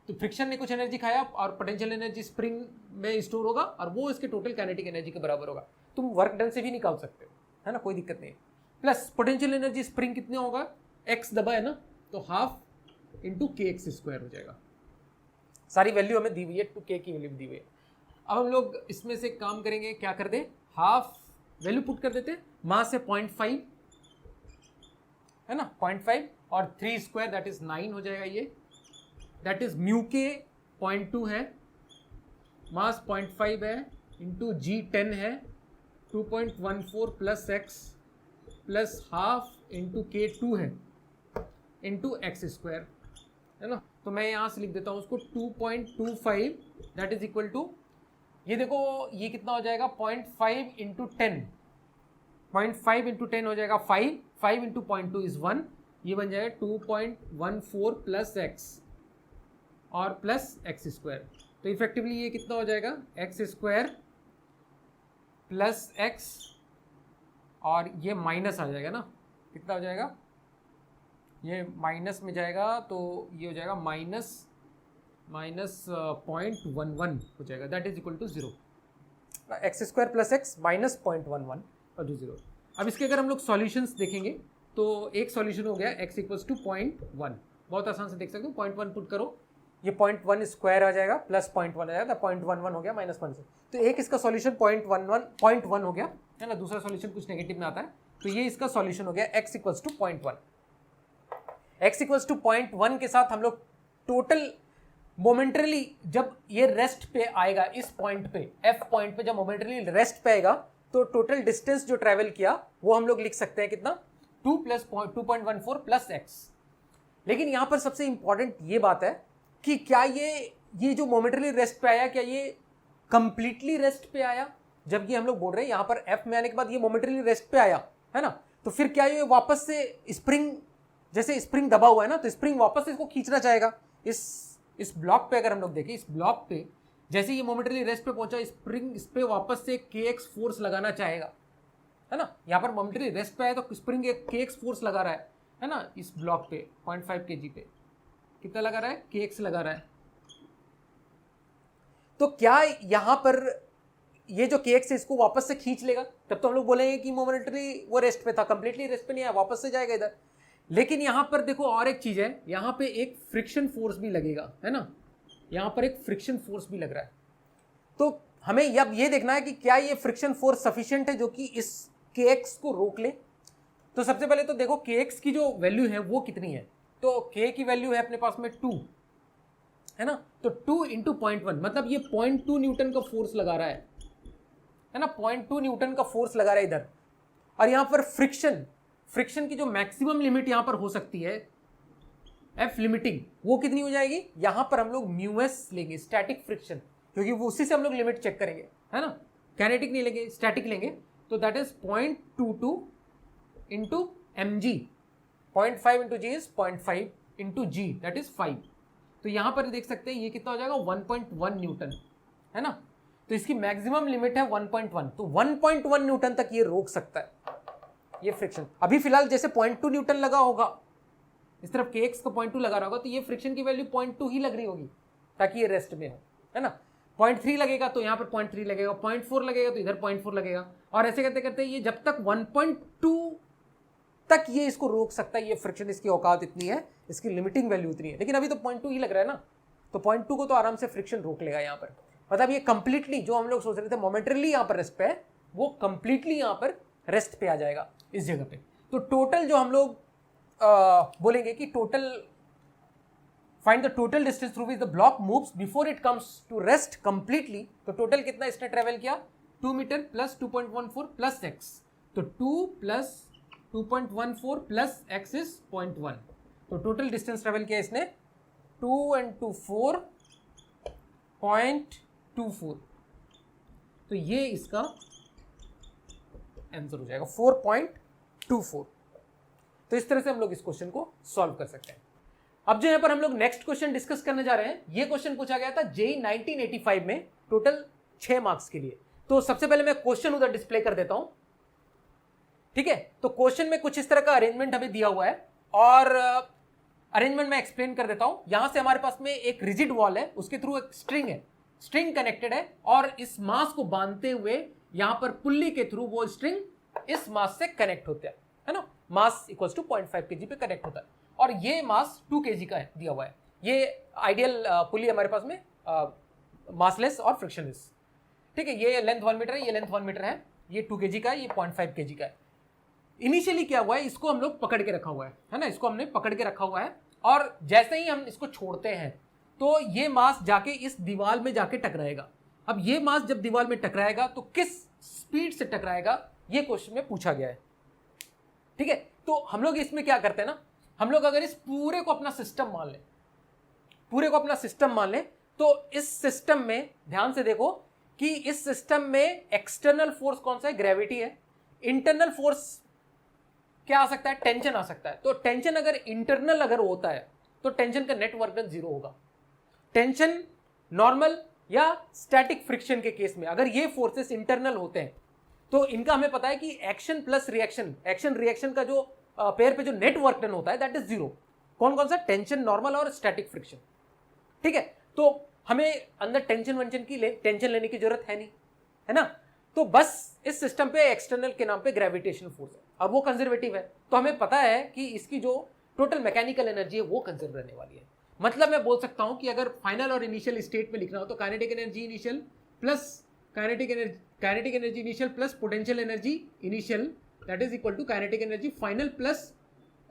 तो फ्रिक्शन ने कुछ एनर्जी खाया और पोटेंशियल एनर्जी स्प्रिंग में स्टोर होगा और वो इसके टोटल काइनेटिक एनर्जी के बराबर होगा। तुम वर्क डन से भी निकाल सकते हो, है ना, कोई दिक्कत नहीं है। प्लस पोटेंशियल एनर्जी स्प्रिंग कितने होगा, एक्स दबा है ना, तो हाफ इंटू के एक्स स्क्वायर हो जाएगा। सारी वैल्यू हमें दी हुई है, टू के की वैल्यू दी हुई है। अब हम लोग इसमें से काम करेंगे, क्या कर दे, हाफ वैल्यू पुट कर देते, मास है 0.5 है ना, 0.5 और 3 स्क्वायर दैट इज 9 हो जाएगा ये, दैट इज म्यू के 0.2 है, मास 0.5 है, इंटू जी 10 है, 2.14 plus x plus half into के 2 है, इंटू एक्स स्क्वायर है ना। तो मैं यहाँ से लिख देता हूँ उसको 2.25 दैट इज इक्वल टू, ये देखो ये कितना हो जाएगा 0.5 इंटू 10, 0.5 इंटू 10 हो जाएगा 5, 5 इंटू 0.2 इज 1, ये बन जाएगा 2.14 प्लस एक्स और प्लस एक्स स्क्वायर। तो इफेक्टिवली ये कितना हो जाएगा, एक्स स्क्वायर प्लस एक्स और ये माइनस आ जाएगा ना, कितना हो जाएगा, ये माइनस में जाएगा तो ये हो जाएगा माइनस 0.11 हो जाएगा, that is equal to 0, x square plus x minus 0.11 और 0। अब इसके अगर हम लोग सॉल्यूशंस देखेंगे तो एक सॉल्यूशन हो गया x इक्वल्स टू 0.1, बहुत आसान से देख सकते हो, 0.1 पुट करो, ये 0.1 स्क्वायर आ जाएगा प्लस 0.1 आ जाएगा, 0.11 हो गया माइनस 1 से, तो एक इसका सॉल्यूशन 0.1 हो गया है ना, दूसरा सॉल्यूशन कुछ नेगेटिव में आता है, तो ये इसका सॉल्यूशन हो गया x equals to 0.1। x equals to 0.1 के साथ हम लोग टोटल मोमेंटरली जब ये रेस्ट पे आएगा, इस पॉइंट पे f पॉइंट पे जब मोमेंटरली रेस्ट पे आएगा तो टोटल डिस्टेंस जो ट्रैवल किया वो हम लोग लिख सकते हैं कितना, 2 प्लस 2.14 प्लस एक्स। लेकिन यहां पर सबसे इंपॉर्टेंट ये बात है कि क्या ये जो मोमेंटरली रेस्ट पे आया, क्या ये कंप्लीटली रेस्ट पे आया, जबकि हम लोग बोल रहे हैं यहां पर f में आने के बाद ये मोमेंटरली रेस्ट पे आया है ना, तो फिर क्या ये वापस से स्प्रिंग, जैसे स्प्रिंग दबा हुआ है ना, तो स्प्रिंग वापस से इसको खींचना चाहेगा। इस ब्लॉक पे अगर हम लोग देखें, इस ब्लॉक पे जैसे ये मोमेंटरी रेस्ट पे पहुंचा, स्प्रिंग इस पे वापस से kx फोर्स लगाना चाहेगा है ना, यहाँ पर मोमेंटरी रेस्ट पे आया तो स्प्रिंग एक kx फोर्स लगा रहा है ना, इस ब्लॉक पे 0.5 kg पे कितना लगा रहा है, kx लगा रहा है। तो क्या यहाँ पर ये जो kx है इसको वापस से खींच लेगा, तब तो हम लोग बोलेंगे कि मोमेंटरी वो रेस्ट पे था, कंप्लीटली रेस्ट पे नहीं आया, वापस से जाएगा इधर। लेकिन यहां पर देखो और एक चीज है, यहां पे एक फ्रिक्शन फोर्स भी लगेगा है ना, यहां पर एक फ्रिक्शन फोर्स भी लग रहा है। तो हमें अब ये देखना है कि क्या ये फ्रिक्शन फोर्स सफिशिएंट है जो कि इस kx को रोक ले। तो सबसे पहले तो देखो kx की जो वैल्यू है वो कितनी है, तो k की वैल्यू है अपने पास में 2 है ना, तो 2 इंटू 0.1 मतलब ये 0.2 न्यूटन का फोर्स लगा रहा है ना, 0.2 न्यूटन का फोर्स लगा रहा है इधर। और यहां पर फ्रिक्शन की जो मैक्सिमम लिमिट यहां पर हो सकती है, एफ लिमिटिंग, वो कितनी हो जाएगी, यहां पर हम लोग म्यूएस लेंगे, स्टैटिक फ्रिक्शन, क्योंकि वो उसी से हम लोग लिमिट चेक करेंगे है ना, कैनेटिक नहीं लेंगे, स्टैटिक लेंगे। तो that is 0.22 into m g, 0.5 into g is 0.5 into g that is 5। तो यहां पर देख सकते हैं ये कितना हो जाएगा 1.1 न्यूटन है ना, तो इसकी मैक्सिमम लिमिट है 1.1, तो 1.1 न्यूटन तक ये रोक सकता है ये फ्रिक्शन। अभी फिलहाल जैसे 0.2 न्यूटन लगा होगा, इस तरफ kx का 0.2 लगा रहा होगा, तो ये फ्रिक्शन की वैल्यू 0.2 ही लग रही होगी ताकि ये रेस्ट में हो है ना। 0.3 लगेगा तो यहाँ पर 0.3 लगेगा, 0.4 लगेगा तो इधर 0.4 लगेगा, और ऐसे करते करते ये जब तक 1.2 तक ये इसको रोक सकता है, ये फ्रिक्शन, इसकी औकात इतनी है, इसकी लिमिटिंग वैल्यू इतनी है। लेकिन अभी तो 0.2 ही लग रहा है ना, तो 0.2 को तो आराम से फ्रिक्शन रोक लेगा यहाँ पर। मतलब ये कंप्लीटली जो हम लोग सोच रहे थे मोमेंटरली यहाँ पर रेस्ट पे है, वो कंप्लीटली यहाँ पर रेस्ट पे आ जाएगा इस जगह पे। तो टोटल जो हम लोग बोलेंगे कि total find the total distance through which the block moves before it comes to rest completely, तो टोटल कितना इसने ट्रेवल किया, 2 मीटर प्लस 2.14 प्लस एक्स, तो 2 प्लस 2.14 प्लस एक्स इज 0.1, तो टोटल डिस्टेंस ट्रेवल किया इसने 2 and 2 4.24, तो ये इसका आंसर हो जाएगा 4.24। तो इस तरह से हम लोग इस क्वेश्चन को सॉल्व कर सकते हैं। अब जो यहां पर हम लोग नेक्स्ट क्वेश्चन डिस्कस करने जा रहे हैं, ये क्वेश्चन पूछा गया था जेईई 1985 में, टोटल 6 मार्क्स के लिए। तो सबसे पहले मैं क्वेश्चन उधर डिस्प्ले कर देता हूं, ठीक है। तो क्वेश्चन में कुछ इस तरह का अरेंजमेंट हमें दिया हुआ है, और अरेंजमेंट मैं एक्सप्लेन कर देता हूं। यहां से हमारे पास में एक रिजिड वॉल है, उसके थ्रू एक स्ट्रिंग है, स्ट्रिंग कनेक्टेड है, और इस मास को बांधते हुए यहां पर पुल्ली के थ्रू वो स्ट्रिंग इस मास से कनेक्ट होते हैं, है ना, मास इक्वल्स टू 0.5 kg पे कनेक्ट होता है, और ये मास 2 kg का है दिया हुआ है। ये आइडियल पुली हमारे पास में मासलेस और फ्रिक्शनलेस, ठीक है। ये लेंथ 1 मीटर है, ये लेंथ 1 मीटर है, ये 2 kg का है, ये 0.5 kg का है। इनिशियली क्या हुआ है, इसको हम लोग पकड़ के रखा हुआ है ना, इसको हमने पकड़ के रखा हुआ है, और जैसे ही हम इसको छोड़ते हैं तो ये मास जाके इस दीवार में जाके टकराएगा। अब ये मास जब दीवार में टकराएगा तो किस स्पीड से टकराएगा, ये क्वेश्चन में पूछा गया है, ठीक है। तो हम लोग इसमें क्या करते हैं ना, हम लोग अगर इस पूरे को अपना सिस्टम मान लें, पूरे को अपना सिस्टम मान लें, तो इस सिस्टम में ध्यान से देखो कि इस सिस्टम में एक्सटर्नल फोर्स कौन सा है, ग्रेविटी है। इंटरनल फोर्स क्या आ सकता है, टेंशन आ सकता है। तो टेंशन अगर इंटरनल अगर होता है तो टेंशन का नेट वर्क डन 0 होगा। टेंशन नॉर्मल या स्टैटिक फ्रिक्शन के केस में अगर ये फोर्सेस इंटरनल होते हैं तो इनका हमें पता है कि action plus reaction, action reaction का जो पेयर पे जो नेट वर्क डन होता है दैट इज 0। कौन कौन सा, टेंशन, नॉर्मल और स्टैटिक फ्रिक्शन, ठीक है। तो हमें अंदर टेंशन टेंशन लेने की जरूरत है नहीं, है ना। तो बस इस सिस्टम पे एक्सटर्नल के नाम पे ग्रेविटेशनल फोर्स है, और वो कंजर्वेटिव है, तो हमें पता है कि इसकी जो टोटल मैकेनिकल एनर्जी है वो कंजर्व रहने वाली है। मतलब मैं बोल सकता हूं कि अगर फाइनल और इनिशियल स्टेट में लिखना हो तो kinetic energy initial plus kinetic energy initial plus potential energy initial that is equal to kinetic energy final plus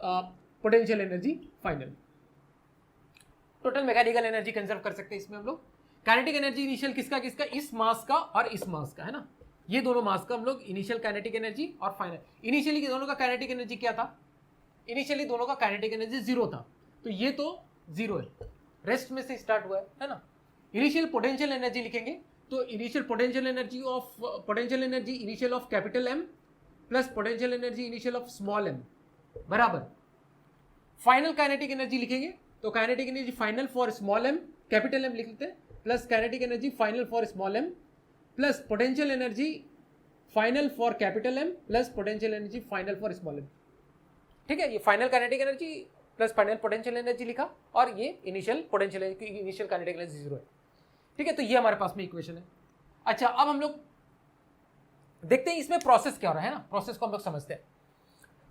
potential energy final. Total mechanical energy conserve कर सकते हैं इसमें हम लोग। काइनेटिक एनर्जी इनिशियल किसका किसका, इस मास का और इस मास का, है ना, ये दोनों मास का हम लोग इनिशियल काइनेटिक एनर्जी और फाइनल। इनिशियली के दोनों का काइनेटिक एनर्जी क्या था, इनिशियली दोनों का काइनेटिक एनर्जी 0 था, तो ये तो 0 है, रेस्ट में से स्टार्ट हुआ है ना। इनिशियल पोटेंशियल एनर्जी लिखेंगे तो initial potential energy initial of capital M plus potential energy initial of small m बराबर फाइनल काइनेटिक एनर्जी लिखेंगे तो kinetic energy final for small m, capital M लिख लेते हैं, plus kinetic energy final for small m plus potential energy final for capital M plus potential energy final for small m, ठीक है। ये final kinetic energy plus final potential energy लिखा, और ये initial potential initial kinetic energy 0 है, ठीक है। तो ये हमारे पास में इक्वेशन है। अच्छा, अब हम लोग देखते हैं इसमें प्रोसेस क्या हो रहा है ना, प्रोसेस को हम लोग समझते हैं।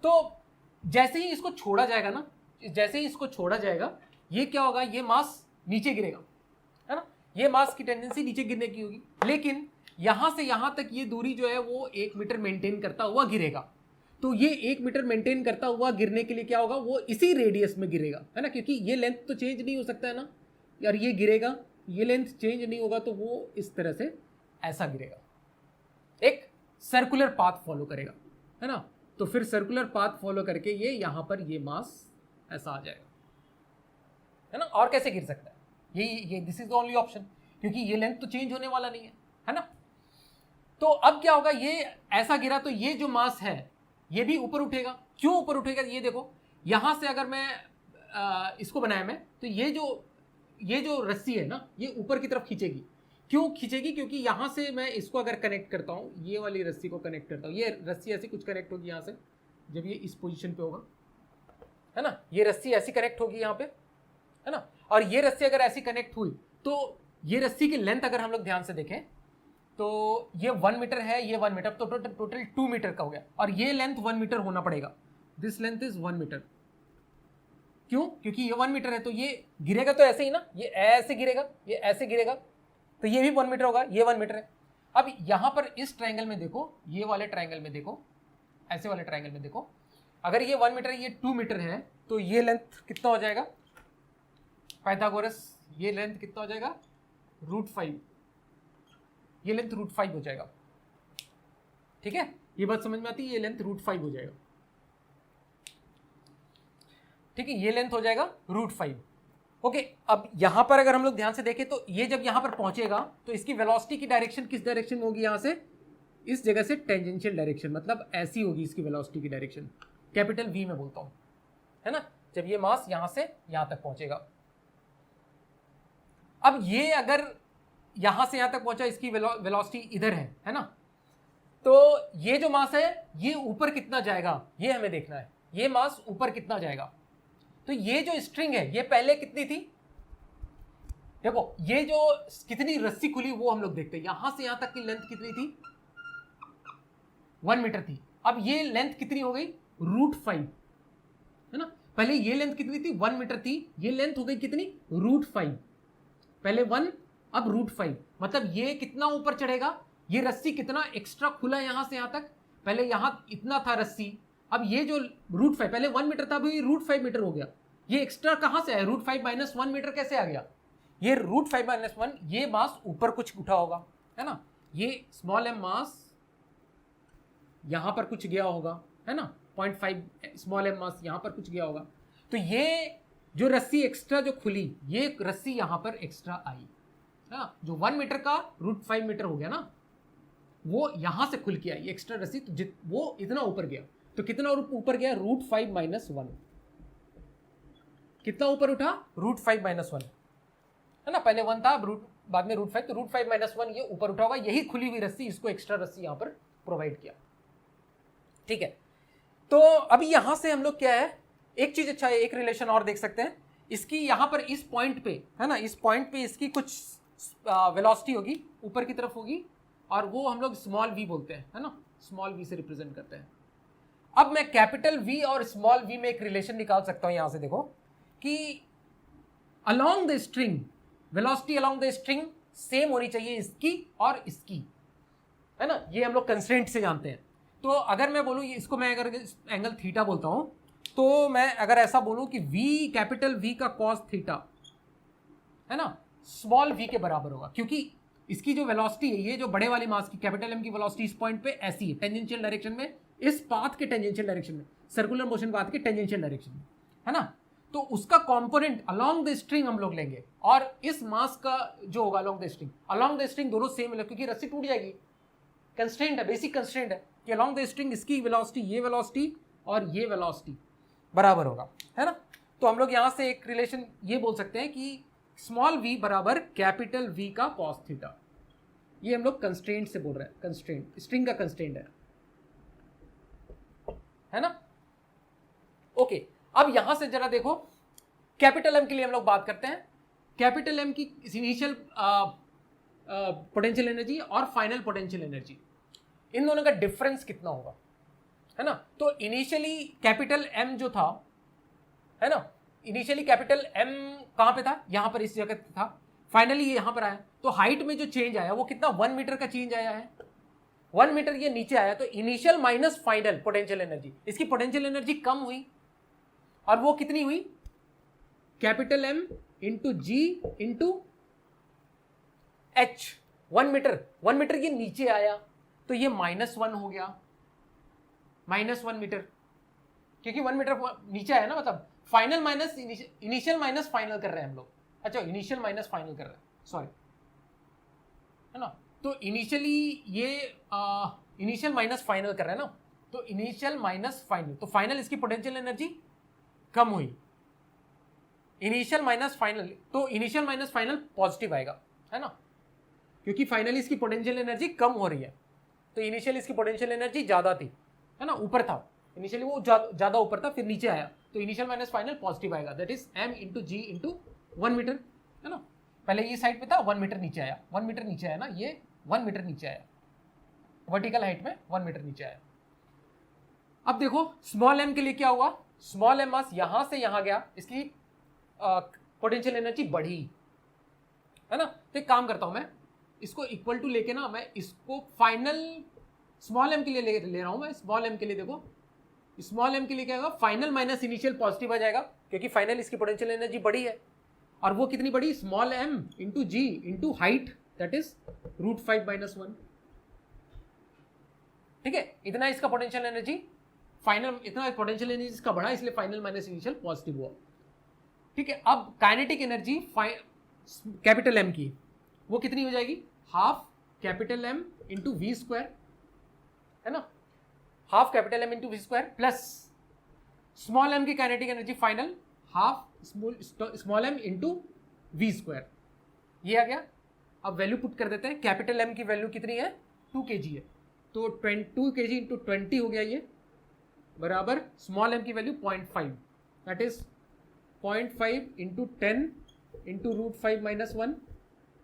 तो जैसे ही इसको छोड़ा जाएगा ना, जैसे ही इसको छोड़ा जाएगा ये क्या होगा, ये मास नीचे गिरेगा, है ना, ये मास की टेंडेंसी नीचे गिरने की होगी, लेकिन यहां से यहां तक ये दूरी जो है वो 1 मीटर मेंटेन करता हुआ गिरेगा। तो ये 1 मीटर मेंटेन करता हुआ गिरने के लिए क्या होगा, वो इसी रेडियस में गिरेगा, है ना, क्योंकि ये लेंथ तो चेंज नहीं हो सकता है ना यार, ये गिरेगा, ये लेंथ चेंज नहीं होगा, तो वो इस तरह से ऐसा गिरेगा, एक सर्कुलर पाथ फॉलो करेगा, है ना। तो फिर सर्कुलर पाथ फॉलो करके ये यहां पर ये मास ऐसा आ जाएगा, है ना। और कैसे गिर सकता है, ये this is the only option, क्योंकि ये लेंथ तो चेंज होने वाला नहीं है ना। तो अब क्या होगा, ये ऐसा गिरा तो ये जो मास है ये भी ऊपर उठेगा। क्यों ऊपर उठेगा, ये देखो, यहां से अगर मैं इसको बनाया मैं, तो ये जो रस्सी है ना ये ऊपर की तरफ खींचेगी। क्यों खींचेगी, क्योंकि यहां से मैं इसको अगर कनेक्ट करता हूं, ये वाली रस्सी को कनेक्ट करता हूं, ये रस्सी ऐसी कुछ कनेक्ट होगी यहां से, जब ये इस पोजीशन पे होगा, है ना, ये रस्सी ऐसी कनेक्ट होगी यहाँ पे, है ना। और ये रस्सी अगर ऐसी कनेक्ट हुई तो ये रस्सी की लेंथ अगर हम लोग ध्यान से देखें तो ये 1 मीटर है, ये 1 मीटर, तो टोटल 2 मीटर का हो गया, और ये लेंथ 1 मीटर होना पड़ेगा, दिस लेंथ इज 1 मीटर। क्यों, क्योंकि ये 1 मीटर है, तो ये गिरेगा तो ऐसे ही ना, ये ऐसे गिरेगा, ये ऐसे गिरेगा, तो ये भी 1 मीटर होगा, ये 1 मीटर है। अब यहां पर इस ट्रायंगल में देखो, ये वाले ट्रायंगल में देखो, ऐसे वाले ट्रायंगल में देखो, अगर ये 1 मीटर ये 2 मीटर है, तो ये लेंथ कितना हो जाएगा, पाइथागोरस, ये लेंथ कितना हो जाएगा, √5, ये लेंथ √5 हो जाएगा, ठीक है। ये बात समझ में आती है, ये लेंथ √5 हो जाएगा, ठीक है, ये लेंथ हो जाएगा √5। ओके, अब यहां पर अगर हम लोग ध्यान से देखें तो ये जब यहां पर पहुंचेगा तो इसकी वेलोसिटी की डायरेक्शन किस डायरेक्शन में होगी, यहां से इस जगह से टेंजेंशियल डायरेक्शन, मतलब ऐसी होगी इसकी वेलोसिटी की डायरेक्शन, कैपिटल V में बोलता हूं, है ना, जब ये मास यहां से यहां तक पहुंचेगा। अब ये अगर यहां से यहां तक पहुंचा, इसकी वेलोसिटी इधर है ना, तो ये जो मास है ये ऊपर कितना जाएगा ये हमें देखना है, ये मास ऊपर कितना जाएगा। तो ये जो स्ट्रिंग है ये पहले कितनी थी, देखो ये जो कितनी रस्सी खुली वो हम लोग देखते हैं, यहां से यहां तक की लेंथ कितनी थी, 1 मीटर थी, अब ये लेंथ कितनी हो गई, √5, है ना। पहले ये लेंथ कितनी थी, 1 मीटर थी, ये लेंथ हो गई कितनी, √5, पहले 1 अब √5, मतलब ये कितना ऊपर चढ़ेगा, ये रस्सी कितना एक्स्ट्रा खुला यहां से यहां तक, पहले यहां इतना था रस्सी, अब ये जो √5 पहले 1 मीटर था, अभी √5 मीटर हो गया, ये एक्स्ट्रा कहां से आया, √5 - 1 मीटर कैसे आ गया, ये √5 - 1, ये मास ऊपर कुछ उठा होगा, है ना, ये स्मॉल m मास यहां पर कुछ गया होगा, है ना, 0.5 स्मॉल m मास यहां पर कुछ गया होगा, तो ये जो रस्सी एक्स्ट्रा जो खुली, ये रस्सी यहां पर एक्स्ट्रा आई, है, जो 1 मीटर का √5 मीटर हो गया ना, वो यहां से खुल के आई एक्स्ट्रा रस्सी, तो वो इतना ऊपर गया, तो कितना ऊपर गया, √5 - 1, कितना ऊपर उठा, √5 - 1, है ना, पहले 1 था, बाद में √5, तो √5 - 1 ये ऊपर उठा होगा, यही खुली हुई रस्सी, इसको एक्स्ट्रा रस्सी यहां पर प्रोवाइड किया, ठीक है। तो अभी यहां से हम लोग क्या है, एक चीज अच्छा है, एक रिलेशन और देख सकते हैं, इसकी यहां पर इस पॉइंट पे, है ना, इस पॉइंट पे इसकी कुछ वेलोसिटी होगी, ऊपर की तरफ होगी, और वो हम लोग स्मॉल v बोलते हैं, है ना, स्मॉल v से रिप्रेजेंट करते हैं। अब मैं कैपिटल V और स्मॉल v में एक रिलेशन निकाल सकता हूं, यहां से देखो कि along the string velocity along the string same होनी चाहिए इसकी और इसकी, है ना, ये हम लोग कंस्ट्रेंट से जानते हैं। तो अगर मैं बोलूं, इसको मैं अगर एंगल थीटा बोलता हूं, तो मैं अगर ऐसा बोलूं कि V कैपिटल V का कॉस थीटा, है ना, स्मॉल v के बराबर होगा, क्योंकि इसकी जो वेलोसिटी है, ये जो बड़े वाली मास की कैपिटल M की वेलोसिटी इस पॉइंट पे ऐसी है, टेंजेंशियल डायरेक्शन में, इस पाथ के टेंजेंशियल डायरेक्शन में, सर्कुलर मोशन पाथ के टेंजेंशियल डायरेक्शन में, है ना, तो उसका कंपोनेंट अलोंग द स्ट्रिंग हम लोग लेंगे, और इस मास का जो होगा अलोंग द स्ट्रिंग दोनों सेम है, क्योंकि रस्सी टूट जाएगी, कंस्ट्रेंट है, बेसिक कंस्ट्रेंट है कि अलोंग द स्ट्रिंग इसकी वेलोसिटी, ये वेलोसिटी और ये वेलोसिटी बराबर होगा, है ना। तो हम लोग यहां से एक रिलेशन ये बोल सकते हैं कि स्मॉल v बराबर कैपिटल V का कॉस थीटा, ये हम लोग कंस्ट्रेंट से बोल रहे हैं, कंस्ट्रेंट स्ट्रिंग का कंस्ट्रेंट है ना। ओके, अब यहां से जरा देखो, कैपिटल M के लिए हम लोग बात करते हैं, कैपिटल M की इनिशियल पोटेंशियल एनर्जी और फाइनल पोटेंशियल एनर्जी, इन दोनों का डिफरेंस कितना होगा, है ना। तो इनिशियली कैपिटल M जो था, है ना, इनिशियली कैपिटल M कहां पे था, यहां पर इस जगह था, फाइनली ये यहां पर आया, तो हाइट में जो चेंज आया वो कितना, 1 मीटर का चेंज आया है, 1 मीटर ये नीचे आया, तो initial minus final potential energy, इसकी पोटेंशियल एनर्जी कम हुई, और वो कितनी हुई, capital M into G into H, 1 metre ये नीचे आया, तो ये -1 हो गया, -1 मीटर, क्योंकि 1 मीटर नीचे आया ना, मतलब final minus initial minus final कर रहे हैं हम लोग, अच्छा इनिशियल माइनस फाइनल कर रहे हैं, सॉरी, है ना, तो इनिशियली ये इनिशियल माइनस फाइनल कर रहे हैं ना, तो इनिशियल माइनस फाइनल, तो फाइनल इसकी पोटेंशियल एनर्जी कम हुई, इनिशियल माइनस फाइनल, तो इनिशियल माइनस फाइनल पॉजिटिव आएगा, है ना, क्योंकि फाइनली इसकी पोटेंशियल एनर्जी कम हो रही है, तो इनिशियल इसकी पोटेंशियल एनर्जी ज्यादा थी, है ना, ऊपर था, इनिशियली वो ज्यादा ऊपर था, फिर नीचे आया, तो इनिशियल माइनस फाइनल पॉजिटिव आएगा, that is M into G into 1 metre, है ना, पहले ये साइड पे था, 1 मीटर नीचे आया, 1 मीटर नीचे आया ना, ये 1 मीटर नीचे आया, वर्टिकल हाइट में 1 मीटर नीचे आया। अब देखो स्मॉल m के लिए क्या हुआ, स्मॉल m मास यहां से यहां गया, इसकी पोटेंशियल एनर्जी बढ़ी, है ना, तो एक काम करता हूं मैं, इसको इक्वल टू लेके ना, मैं इसको फाइनल स्मॉल m के लिए ले रहा हूं मैं, स्मॉल m के लिए देखो, स्मॉल m के लिए क्या होगा, फाइनल माइनस इनिशियल पॉजिटिव आ जाएगा, क्योंकि फाइनल इसकी पोटेंशियल एनर्जी बढ़ी है, और वो कितनी बढ़ी, small m into G into height, that is √5 - 1, ठीक है, इतना इसका पोटेंशियल एनर्जी फाइनल, इतना पोटेंशियल एनर्जी इसका बढ़ा, इसलिए फाइनल माइनस इनिशियल पॉजिटिव हुआ, ठीक है। अब काइनेटिक एनर्जी कैपिटल M की वो कितनी हो जाएगी, half capital M into V square, है ना, half capital M into V square plus small m की kinetic energy final half small m into V square, ये आ गया। अब वैल्यू पुट कर देते हैं, कैपिटल M की वैल्यू कितनी है, 2 kg है, तो 2 kg इंटू 20 हो गया, ये बराबर स्मॉल m की value 0.5, that is 0.5 into 10 into √5 - 1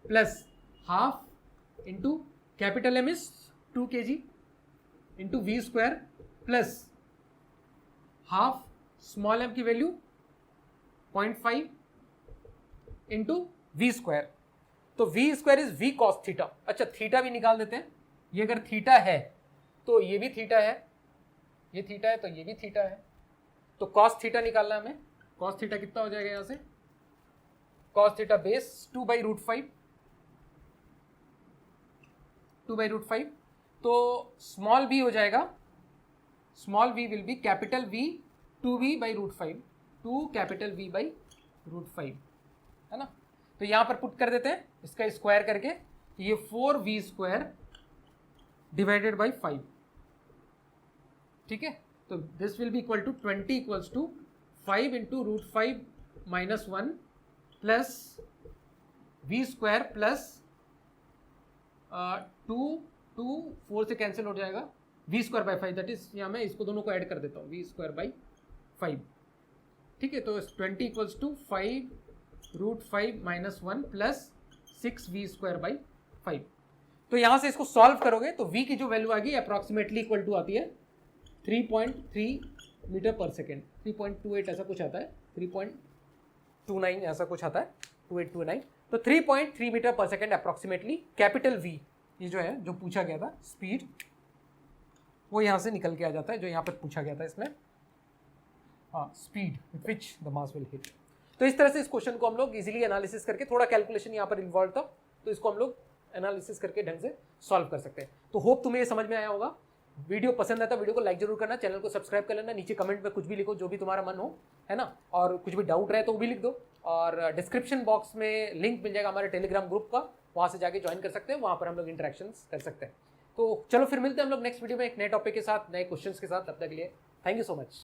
plus half into capital M is 2 kg into V square plus half small m की वैल्यू 0.5 इंटू वी स्क्वायर। तो v square is v cos theta. अच्छा, theta भी निकाल देते हैं। ये अगर थीटा है तो ये भी थीटा है, ये थीटा है तो ये भी थीटा है, तो कॉस थीटा निकालना है हमें। कॉस थीटा कितना हो जाएगा यहाँ से, कॉस थीटा बेस 2/√5, 2/√5। तो स्मॉल v हो जाएगा, small v will be capital V 2v/√5, 2 capital V/√5, है ना। तो यहाँ पर पुट कर देते हैं इसका स्क्वायर करके, ये 4v² डिवाइडेड बाई 5, ठीक है। तो this will be equal to 20 equals to 5 into √5 minus 1 plus v² plus 2 4 से कैंसिल हो जाएगा, v²/5, दैट इज यहाँ मैं इसको दोनों को ऐड कर देता हूँ, v²/5, ठीक है। तो 20 equals to 5√5 minus 1 plus 6v²/5। तो यहाँ से इसको सॉल्व करोगे तो v की जो वैल्यू आएगी अप्रॉक्सीमेटली इक्वल टू आती है 3.3 मीटर पर सेकेंड, 3.28 ऐसा कुछ आता है, 3.29 ऐसा कुछ आता है, 2829। तो 3.3 मीटर पर सेकेंड अप्रॉक्सीमेटली कैपिटल V, ये जो है जो पूछा गया था स्पीड, वो यहाँ से निकल के आ जाता है, जो यहाँ पर पूछा गया था इसमें, हाँ, speed with which the mass will hit. तो इस तरह से इस क्वेश्चन को हम लोग इजीली एनालिसिस करके, थोड़ा कैलकुलेशन यहाँ पर इन्वॉल्व था, तो इसको हम लोग एनालिसिस करके ढंग से सॉल्व कर सकते हैं। तो होप तुम्हें ये समझ में आया होगा। वीडियो पसंद आता है वीडियो को लाइक जरूर करना, चैनल को सब्सक्राइब कर लेना, नीचे कमेंट में कुछ भी लिखो जो भी तुम्हारा मन हो, है ना, और कुछ भी डाउट रहे तो वो भी लिख दो। और डिस्क्रिप्शन बॉक्स में लिंक मिल जाएगा हमारे टेलीग्राम ग्रुप का, वहाँ से जाके ज्वाइन कर सकते हैं, वहाँ पर हम लोग इंटरेक्शंस कर सकते हैं। तो चलो फिर मिलते हैं हम लोग नेक्स्ट वीडियो में एक नए टॉपिक के साथ, नए क्वेश्चंस के साथ। तब तक के लिए थैंक यू सो मच।